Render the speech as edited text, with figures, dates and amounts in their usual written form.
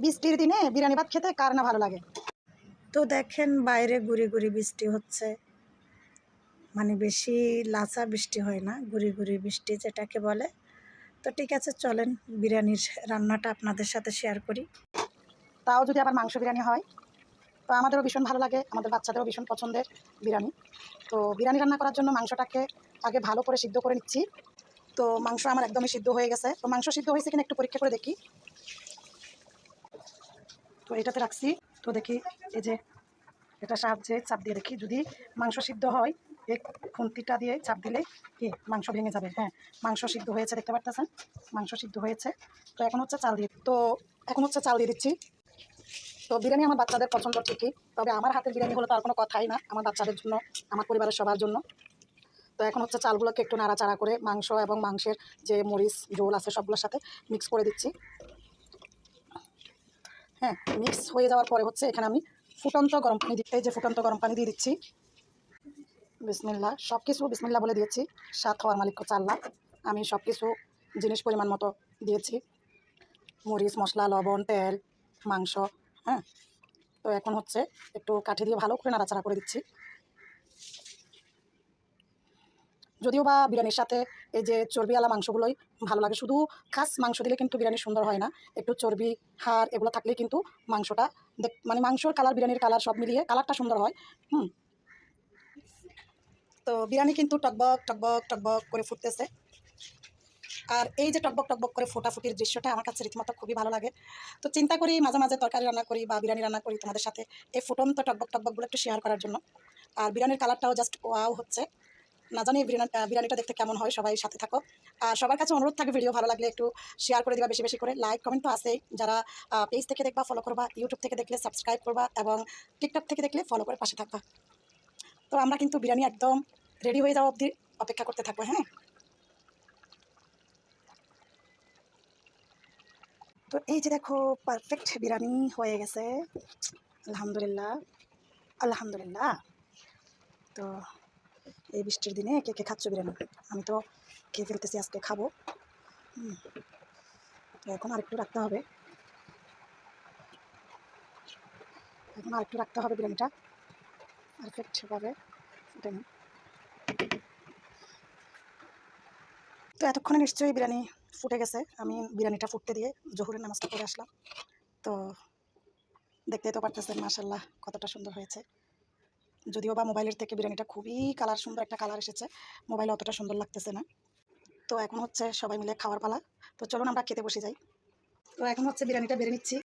বৃষ্টির দিনে বিরিয়ানি ভাত খেতে কার না ভালো লাগে। তো দেখেন বাইরে গুড়ি গুড়ি বৃষ্টি হচ্ছে, মানে বেশি লাচা বৃষ্টি হয় না, গুড়ি গুড়ি বৃষ্টি যেটাকে বলে। তো ঠিক আছে, চলেন বিরিয়ানির রান্নাটা আপনাদের সাথে শেয়ার করি। তাও যদি আবার মাংস বিরিয়ানি হয় তো আমাদেরও ভীষণ ভালো লাগে, আমাদের বাচ্চাদেরও ভীষণ পছন্দের বিরিয়ানি। তো বিরিয়ানি রান্না করার জন্য মাংসটাকে আগে ভালো করে সিদ্ধ করে নিচ্ছি। তো মাংস আমার একদমই সিদ্ধ হয়ে গেছে। তো মাংস সিদ্ধ হয়েছে কিনা একটু পরীক্ষা করে দেখি। তো এটাতে রাখছি। তো দেখি এই যে এটা সাহায্যে চাপ দিয়ে দেখি, যদি মাংস সিদ্ধ হয় এই খুন্তিটা দিয়ে চাপ দিলে কি মাংস ভেঙে যাবে। হ্যাঁ, মাংস সিদ্ধ হয়েছে, দেখতে পারতেছেন মাংস সিদ্ধ হয়েছে। তো এখন হচ্ছে চাল দিয়ে দিচ্ছি। তো বিরিয়ানি আমার বাচ্চাদের পছন্দ ঠিকই, তবে আমার হাতের বিরিয়ানি হলে তো আর কোনো কথাই না, আমার বাচ্চাদের জন্য, আমার পরিবারের সবার জন্য। তো এখন হচ্ছে চালগুলোকে একটু নাড়াচাড়া করে মাংস এবং মাংসের যে মরিচ ঝোল আছে সবগুলোর সাথে মিক্স করে দিচ্ছি। হ্যাঁ, মিক্স হয়ে যাওয়ার পরে হচ্ছে এখানে আমি ফুটন্ত গরম পানি দিতে, যে ফুটন্ত গরম পানি দিয়ে দিচ্ছি। বিসমিল্লাহ, সব কিছু বিসমিল্লাহ বলে দিয়েছি। স্বাদ হওয়ার মালিক হচ্ছে আল্লাহ। আমি সব কিছু জিনিস পরিমাণ মতো দিয়েছি, মরিচ, মশলা, লবণ, তেল, মাংস। হ্যাঁ, তো এখন হচ্ছে একটু কাঠি দিয়ে ভালো করে নাড়াচাড়া করে দিচ্ছি। যদিও বা বিরিয়ানির সাথে এই যে চর্বিওয়ালা মাংসগুলোই ভালো লাগে, শুধু খাস মাংস দিলে কিন্তু বিরিয়ানি সুন্দর হয় না। একটু চর্বি, হাড় এগুলো থাকলে কিন্তু মাংসটা মানে মাংসর কালার, বিরিয়ানির কালার সব মিলিয়ে কালারটা সুন্দর হয়। তো বিরিয়ানি কিন্তু টকবক টকবক টকবক করে ফুটতেছে। আর এই যে টকবক টকবক করে ফোটাফুটির দৃশ্যটা আমার কাছে রীতিমতো খুবই ভালো লাগে। তো চিন্তা করি মাঝে মাঝে তরকারি রান্না করি বা বিরিয়ানি রান্না করি তোমাদের সাথে এই ফুটন্ত টকবক টকবকগুলো একটু শেয়ার করার জন্য। আর বিরিয়ানির কালারটাও জাস্ট ওয়াও হচ্ছে। না জানি বিরিয়ানিটা দেখতে কেমন হয়, সবাই সাথে থাকো। আর সবার কাছে অনুরোধ থাকে ভিডিও ভালো লাগলে একটু শেয়ার করে দিবা, বেশি বেশি করে লাইক কমেন্ট তো আছেই। যারা পেজ থেকে দেখবা ফলো করবা, ইউটিউব থেকে দেখলে সাবস্ক্রাইব করবা এবং টিকটক থেকে দেখলে ফলো করে পাশে থাকবা। তো আমরা কিন্তু বিরিয়ানি একদম রেডি হয়ে যাওয়া অবধি অপেক্ষা করতে থাকবো। হ্যাঁ, তো এই যে দেখো পারফেক্ট বিরিয়ানি হয়ে গেছে। আলহামদুলিল্লাহ, আলহামদুলিল্লাহ। তো এই বৃষ্টির দিনে কে কে খাচ্ছ বিরিয়ানি? আমি তো খেয়ে ফেলতেছি, আজকে খাবো। তো এখন আরেকটু রাখতে হবে, বিরিয়ানিটা পারফেক্টভাবে ফুটে নি। তো এতক্ষণে নিশ্চয়ই বিরিয়ানি ফুটে গেছে। আমি বিরিয়ানিটা ফুটতে দিয়ে জোহরের নামাজটা পড়ে আসলাম। তো দেখতেই তো পারতেছেন মাশাআল্লাহ কতটা সুন্দর হয়েছে। যদিও বা মোবাইলের থেকে বিরিয়ানিটা খুবই সুন্দর একটা কালার এসেছে, মোবাইলে অতটা সুন্দর লাগতেছে না। তো এখন হচ্ছে সবাই মিলে খাওয়ার পালা। তো চলুন আমরা খেতে বসে যাই। তো এখন হচ্ছে বিরিয়ানিটা বেড়ে নিচ্ছি।